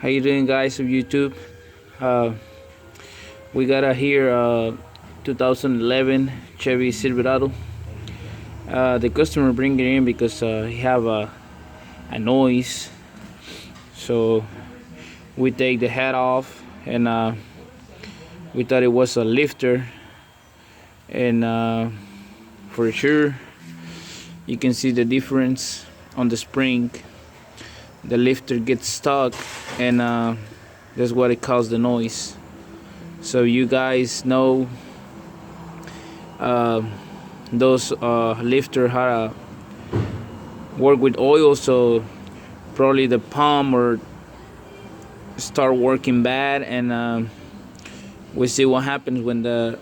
How you doing, guys of YouTube? Uh, we got a here 2011 Chevy Silverado. The customer bring it in because he have a noise. So we take the head off, and we thought it was a lifter. And for sure, you can see the difference on the spring. The lifter gets stuck, and that's what it caused the noise. So you guys know those lifter how to work with oil, so probably the pump or start working bad, and we see what happens when the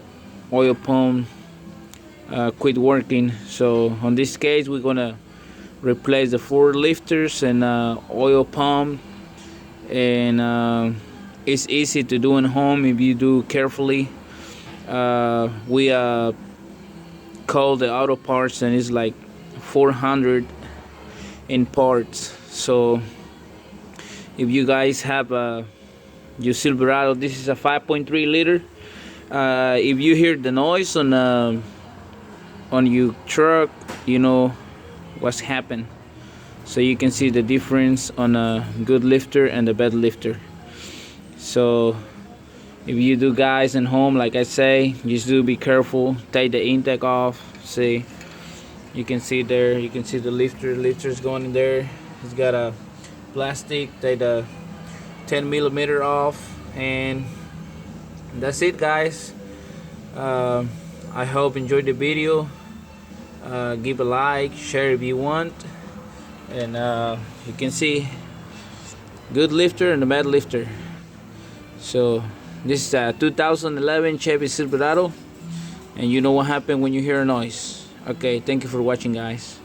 oil pump quit working. So on this case, we're gonna replace the 4 lifters and oil pump, and it's easy to do at home if you do carefully. We call the auto parts, and it's like 400 in parts. So if you guys have your Silverado, this is a 5.3 liter. If you hear the noise on your truck, you know what's happened. So you can see the difference on a good lifter and a bad lifter. So if you do, guys, at home, like I say, just do be careful. Take the intake off. See, you can see there, you can see the lifter's going in there. It's got a plastic. Take the 10mm off, and that's it, guys. I hope you enjoyed the video. Give a like, share if you want, and you can see good lifter and a bad lifter. So this is a 2011 Chevy Silverado, and you know what happened when you hear a noise. Okay, thank you for watching, guys.